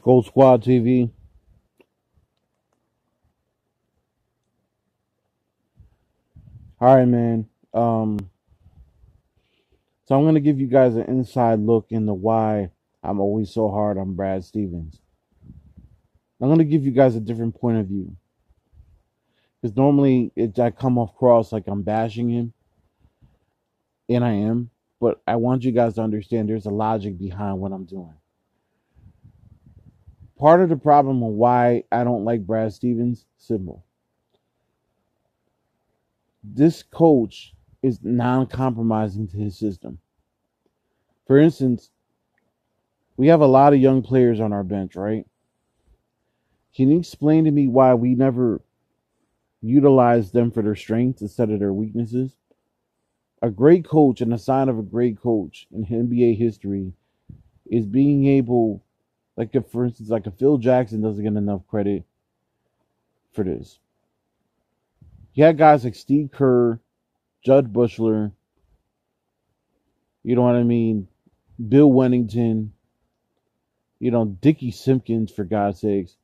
Gold Squad TV. All right, man. So I'm gonna give you guys an inside look into why I'm always so hard on Brad Stevens. I'm gonna give you guys a different point of view because normally I come across like I'm bashing him, and I am. But I want you guys to understand there's a logic behind what I'm doing. Part of the problem of why I don't like Brad Stevens, simple. This coach is non-compromising to his system. For instance, we have a lot of young players on our bench, right? Can you explain to me why we never utilize them for their strengths instead of their weaknesses? A great coach and a sign of a great coach in NBA history is being able, like, if, for instance, like a Phil Jackson doesn't get enough credit for this. You had guys like Steve Kerr, Judd Bushler, you know what I mean, Bill Wennington, Dickie Simpkins, for God's sakes.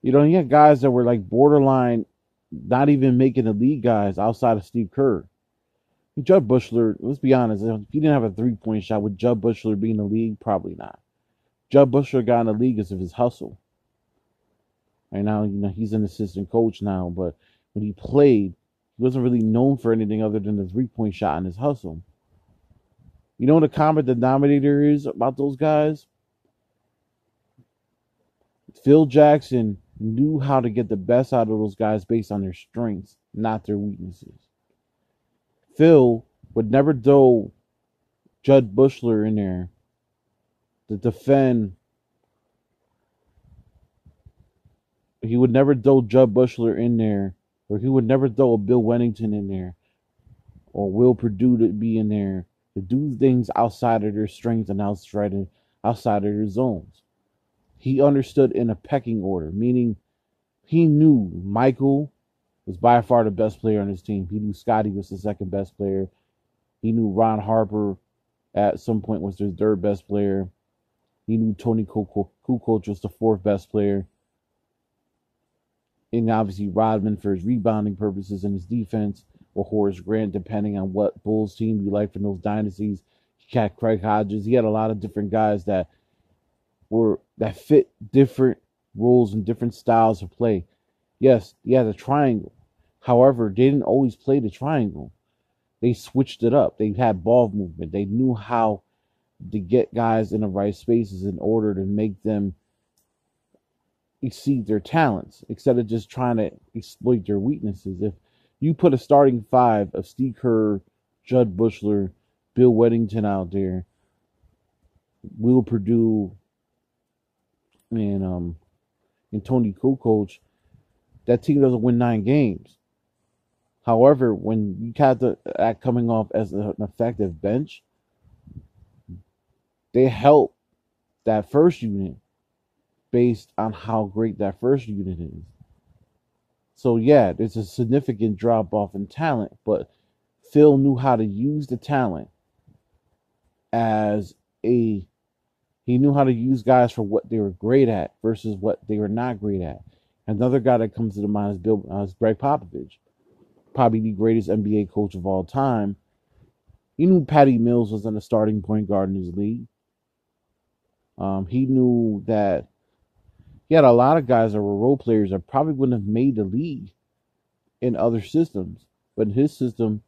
You had guys that were like borderline, not even making the league guys outside of Steve Kerr. Judd Bushler, let's be honest, if he didn't have a 3-point shot, would Judd Bushler be in the league? Probably not. Judd Bushler got in the league because of his hustle. Right now, he's an assistant coach now, but when he played, he wasn't really known for anything other than the 3-point shot and his hustle. You know what the common denominator is about those guys? Phil Jackson knew how to get the best out of those guys based on their strengths, not their weaknesses. Phil would never throw Judd Bushler in there to defend. He would never throw Judd Bushler in there, or he would never throw a Bill Wennington in there, or Will Perdue to be in there to do things outside of their strengths and outside of their zones. He understood in a pecking order, meaning he knew Michael was by far the best player on his team. He knew Scotty was the second best player. He knew Ron Harper at some point was their third best player. He knew Tony Kukoc was the fourth best player. And obviously Rodman for his rebounding purposes and his defense, or Horace Grant, depending on what Bulls team you like from those dynasties. He had Craig Hodges. He had a lot of different guys that fit different roles and different styles of play. Yes, he had a triangle. However, they didn't always play the triangle. They switched it up. They had ball movement. They knew how to get guys in the right spaces in order to make them exceed their talents instead of just trying to exploit their weaknesses. If you put a starting five of Steve Kerr, Judd Bushler, Bill Wennington out there, Will Perdue, and Tony Kukoc, that team doesn't win 9 games. However, when you have the act coming off as an effective bench, they help that first unit based on how great that first unit is. So yeah, there's a significant drop off in talent, but Phil knew how to use the talent as he knew how to use guys for what they were great at versus what they were not great at. Another guy that comes to the mind is Greg Popovich, probably the greatest NBA coach of all time. He knew Patty Mills wasn't a starting point guard in his league. He knew that he had a lot of guys that were role players that probably wouldn't have made the league in other systems. But in his system,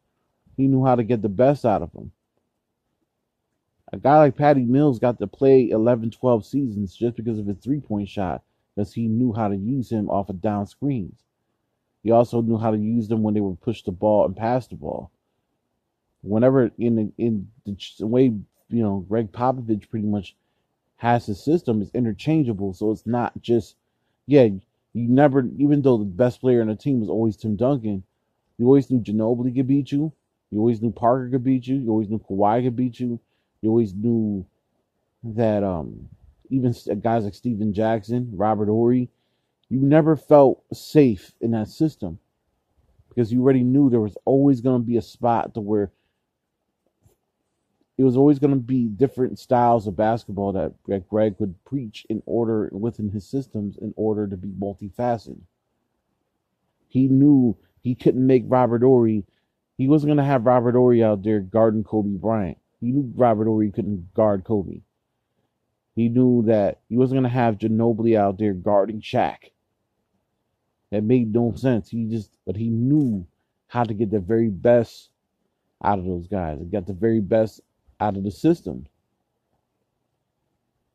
he knew how to get the best out of them. A guy like Patty Mills got to play 11, 12 seasons just because of his 3-point shot, because he knew how to use him off of down screens. He also knew how to use them when they would push the ball and pass the ball. Whenever in the way Greg Popovich pretty much has his system is interchangeable, so it's not just you never, even though the best player on the team was always Tim Duncan, you always knew Ginobili could beat you. You always knew Parker could beat you. You always knew Kawhi could beat you. You always knew that even guys like Steven Jackson, Robert Horry, you never felt safe in that system because you already knew there was always going to be a spot to where it was always going to be different styles of basketball that Greg would preach in order within his systems in order to be multifaceted. He knew he couldn't make Robert Horry. He wasn't going to have Robert Horry out there guarding Kobe Bryant. He knew Robert Horry couldn't guard Kobe. He knew that he wasn't going to have Ginobili out there guarding Shaq. That made no sense. But he knew how to get the very best out of those guys and got the very best out of the system.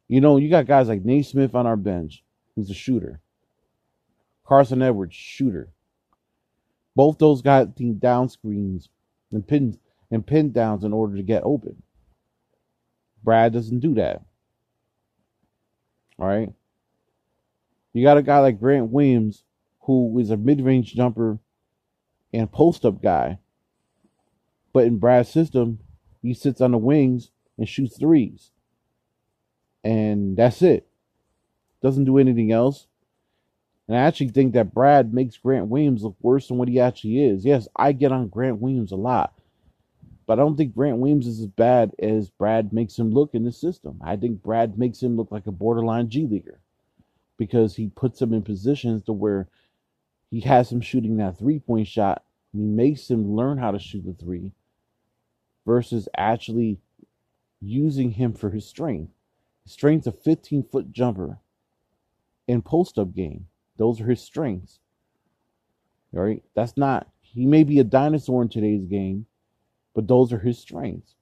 You know, you got guys like Naismith on our bench, who's a shooter. Carson Edwards, shooter. Both those guys need down screens and pin downs in order to get open. Brad doesn't do that. All right. You got a guy like Grant Williams, who is a mid-range jumper and post-up guy. But in Brad's system, he sits on the wings and shoots threes. And that's it. Doesn't do anything else. And I actually think that Brad makes Grant Williams look worse than what he actually is. Yes, I get on Grant Williams a lot. But I don't think Grant Williams is as bad as Brad makes him look in the system. I think Brad makes him look like a borderline G leaguer. Because he puts him in positions to where he has him shooting that three-point shot. And he makes him learn how to shoot the three. Versus actually using him for his strength. His strength's a 15-foot jumper and post-up game. Those are his strengths. All right? That's not... He may be a dinosaur in today's game, but those are his strengths.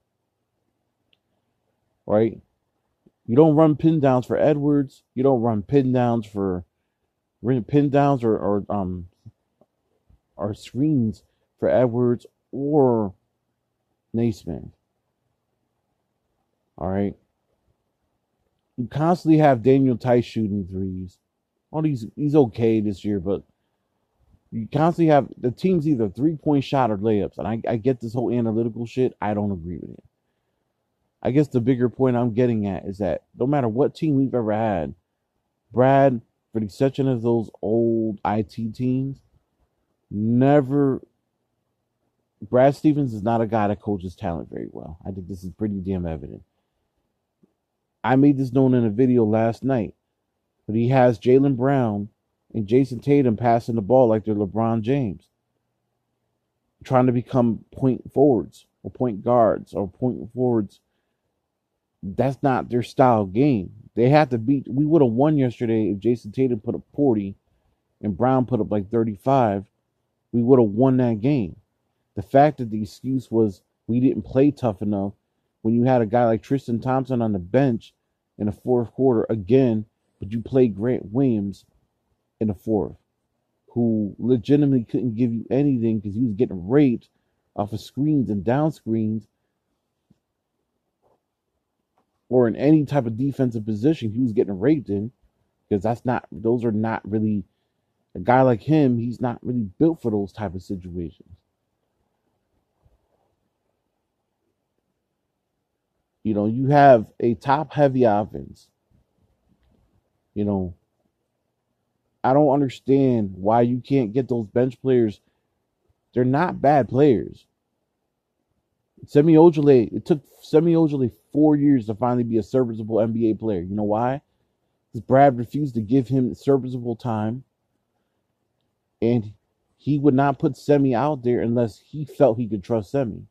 Right? You don't run pin downs for Edwards. You don't run pin downs or screens for Edwards or Naismith. All right. You constantly have Daniel Tice shooting threes. He's okay this year, but you constantly have the team's either 3-point shot or layups. And I get this whole analytical shit. I don't agree with it. I guess the bigger point I'm getting at is that no matter what team we've ever had, Brad, for the exception of those old IT teams, Brad Stevens is not a guy that coaches talent very well. I think this is pretty damn evident. I made this known in a video last night, but he has Jaylen Brown and Jason Tatum passing the ball like they're LeBron James, trying to become point forwards or point guards or point forwards. That's not their style game. They have to beat. We would have won yesterday if Jason Tatum put up 40 and Brown put up like 35. We would have won that game. The fact that the excuse was we didn't play tough enough when you had a guy like Tristan Thompson on the bench in the fourth quarter again, but you played Grant Williams in the fourth, who legitimately couldn't give you anything because he was getting raped off of screens and down screens or in any type of defensive position he was getting raped in, because those are not really, a guy like him, he's not really built for those type of situations. You know, you have a top-heavy offense. You know, I don't understand why you can't get those bench players. They're not bad players. Semi Ojeleye, it took Semi Ojeleye 4 years to finally be a serviceable NBA player. You know why? Because Brad refused to give him serviceable time. And he would not put Semi out there unless he felt he could trust Semi.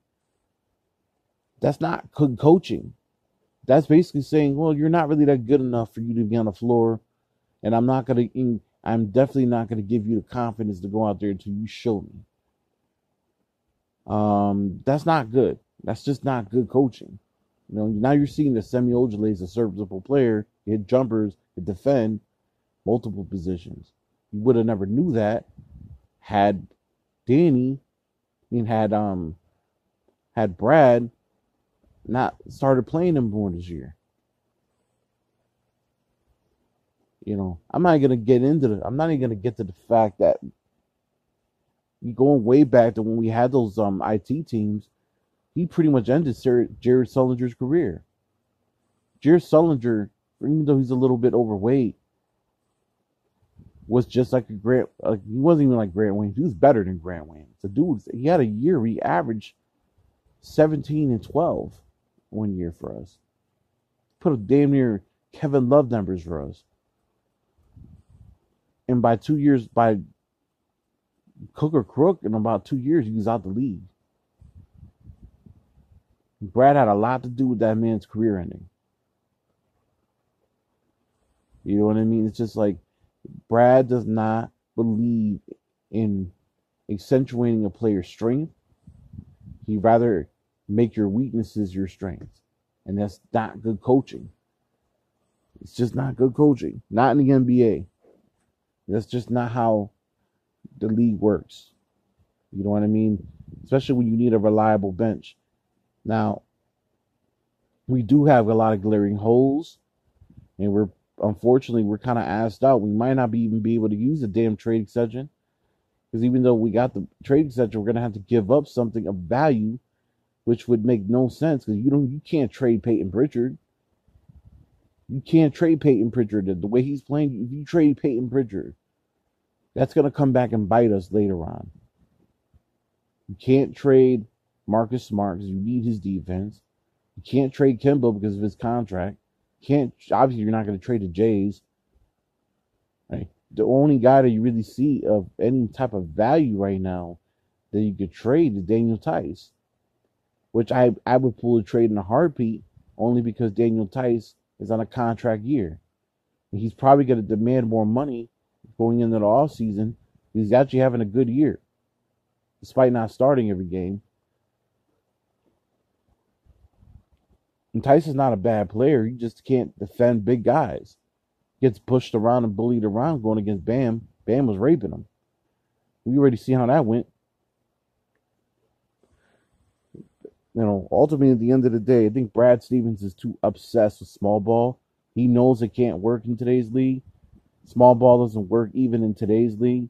That's not good coaching. That's basically saying, well, you're not really that good enough for you to be on the floor. And I'm definitely not going to give you the confidence to go out there until you show me. That's not good. That's just not good coaching. You know, now you're seeing that Semi Ojeleye is a serviceable player. He hit jumpers, he defend multiple positions. You would have never knew that had Brad not started playing him more this year. You know, I'm not even gonna get to the fact that going way back to when we had those IT teams, he pretty much ended Jared Sullinger's career. Jared Sullinger, even though he's a little bit overweight, was just like he wasn't even like Grant Williams. He was better than Grant Williams. The dude, he had a year where he averaged 17 and 12 one year for us. Put a damn near Kevin Love numbers for us. And by 2 years, by Cook or Crook, in about 2 years, he was out the league. Brad had a lot to do with that man's career ending. You know what I mean? It's just like Brad does not believe in accentuating a player's strength. He'd rather make your weaknesses your strengths. And that's not good coaching. It's just not good coaching. Not in the NBA. That's just not how the league works. You know what I mean? Especially when you need a reliable bench. Now, we do have a lot of glaring holes, and unfortunately we're kind of asked out. We might not even be able to use the damn trade exception, because even though we got the trade exception, we're gonna have to give up something of value, which would make no sense, because you can't trade Peyton Pritchard. You can't trade Peyton Pritchard the way he's playing. If you trade Peyton Pritchard, that's gonna come back and bite us later on. You can't trade Marcus Smart because you need his defense. You can't trade Kemba because of his contract. Obviously you're not going to trade the Jays. Right? The only guy that you really see of any type of value right now that you could trade is Daniel Theis, which I would pull a trade in a heartbeat, only because Daniel Theis is on a contract year. And he's probably going to demand more money going into the offseason. He's actually having a good year, despite not starting every game. And Theis is not a bad player. He just can't defend big guys. Gets pushed around and bullied around going against Bam. Bam was raping him. We already see how that went. Ultimately, at the end of the day, I think Brad Stevens is too obsessed with small ball. He knows it can't work in today's league. Small ball doesn't work even in today's league.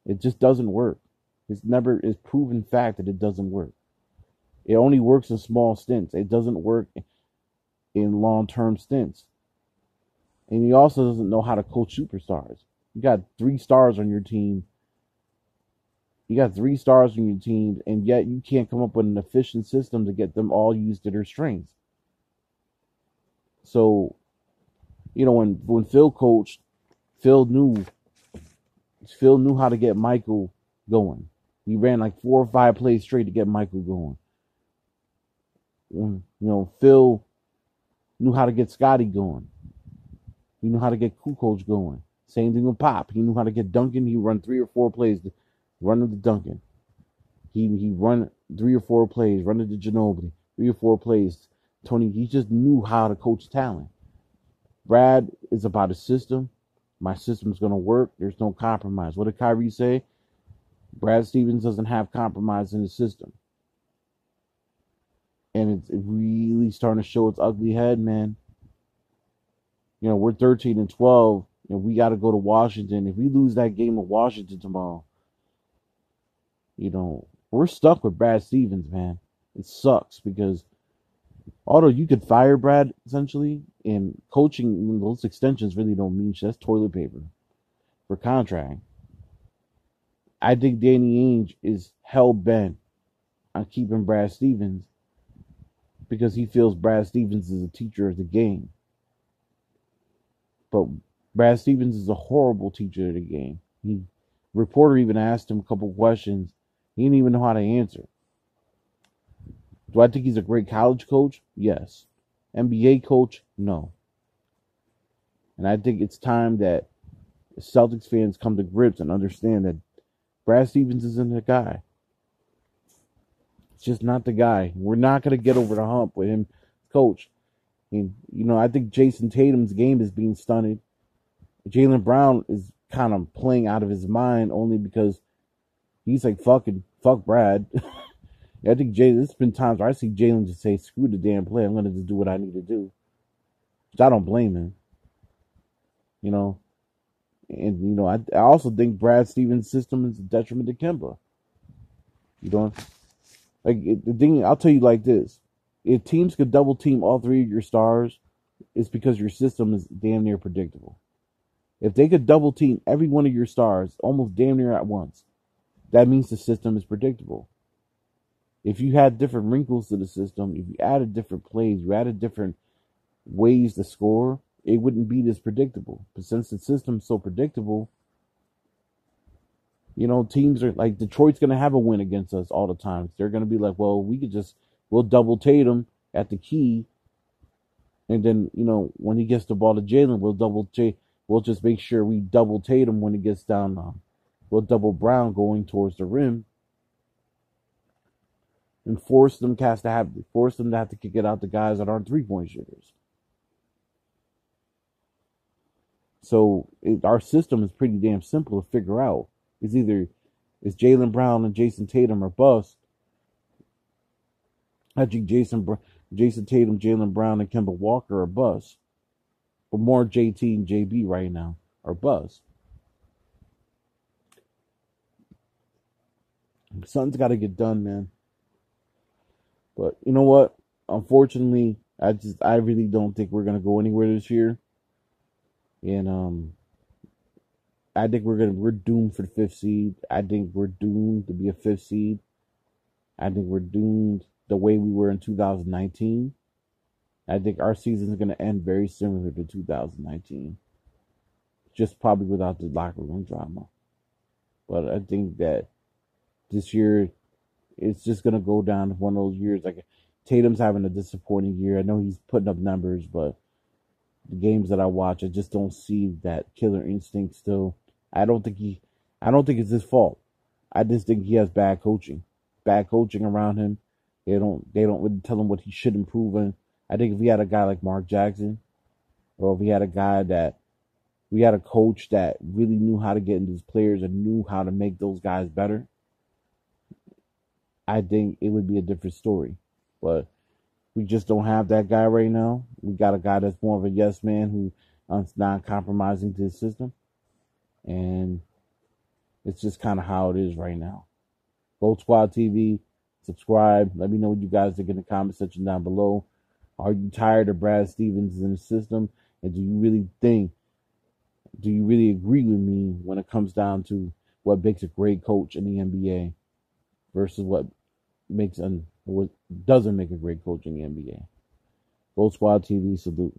It just doesn't work. It's proven fact that it doesn't work. It only works in small stints. It doesn't work in long-term stints. And he also doesn't know how to coach superstars. You got 3 stars on your team. And yet you can't come up with an efficient system to get them all used to their strengths. So, when Phil coached, Phil knew how to get Michael going. He ran like 4 or 5 plays straight to get Michael going. Phil knew how to get Scotty going. He knew how to get Kukoc going. Same thing with Pop. He knew how to get Duncan. He run 3 or 4 plays to run into Duncan. He run 3 or 4 plays, run into Ginobili, 3 or 4 plays. Tony, he just knew how to coach talent. Brad is about a system. My system's going to work. There's no compromise. What did Kyrie say? Brad Stevens doesn't have compromise in his system. And it's really starting to show its ugly head, man. We're 13-12, and we got to go to Washington. If we lose that game of Washington tomorrow, we're stuck with Brad Stevens, man. It sucks because although you could fire Brad essentially, and coaching, those extensions really don't mean shit. That's toilet paper for contract. I think Danny Ainge is hell-bent on keeping Brad Stevens because he feels Brad Stevens is a teacher of the game. But Brad Stevens is a horrible teacher of the game. Reporter even asked him a couple questions. He didn't even know how to answer. Do I think he's a great college coach? Yes. NBA coach? No. And I think it's time that Celtics fans come to grips and understand that Brad Stevens isn't the guy. It's just not the guy. We're not going to get over the hump with him, coach. And, I think Jason Tatum's game is being stunted. Jaylen Brown is kind of playing out of his mind only because he's like, fuck Brad. I think there's been times where I see Jaylen just say, screw the damn play. I'm going to just do what I need to do. Which I don't blame him. And, I also think Brad Stevens' system is a detriment to Kemba. The thing, I'll tell you like this. If teams could double team all 3 of your stars, it's because your system is damn near predictable. If they could double team every one of your stars almost damn near at once, that means the system is predictable. If you had different wrinkles to the system, if you added different plays, you added different ways to score, it wouldn't be this predictable. But since the system's so predictable, teams are like Detroit's going to have a win against us all the time. They're going to be like, well, we'll double Tatum at the key. And then, when he gets the ball to Jalen, we'll just make sure we double Tatum when he gets down. We'll double Brown going towards the rim and force them to have to kick it out to guys that aren't 3-point shooters. So our system is pretty damn simple to figure out. It's either Jaylen Brown and Jason Tatum or bust. I think Jason Tatum, Jaylen Brown, and Kemba Walker are bust. But more JT and JB right now are bust. Something's got to get done, man. But you know what? Unfortunately, I really don't think we're gonna go anywhere this year. And I think we're doomed for the 5th seed. I think we're doomed to be a 5th seed. I think we're doomed the way we were in 2019. I think our season is going to end very similar to 2019. Just probably without the locker room drama. But I think that this year, it's just going to go down to one of those years. Like, Tatum's having a disappointing year. I know he's putting up numbers, but the games that I watch, I just don't see that killer instinct still. I don't think it's his fault. I just think he has bad coaching around him. They don't really tell him what he should improve in. I think if we had a guy like Mark Jackson, or if we had a coach that really knew how to get into his players and knew how to make those guys better, I think it would be a different story. But we just don't have that guy right now. We got a guy that's more of a yes man who's not compromising to his system. And it's just kind of how it is right now. Gold Squad TV, subscribe. Let me know what you guys think in the comment section down below. Are you tired of Brad Stevens in the system? And do you really agree with me when it comes down to what makes a great coach in the NBA versus what doesn't make a great coach in the NBA? Gold Squad TV, salute.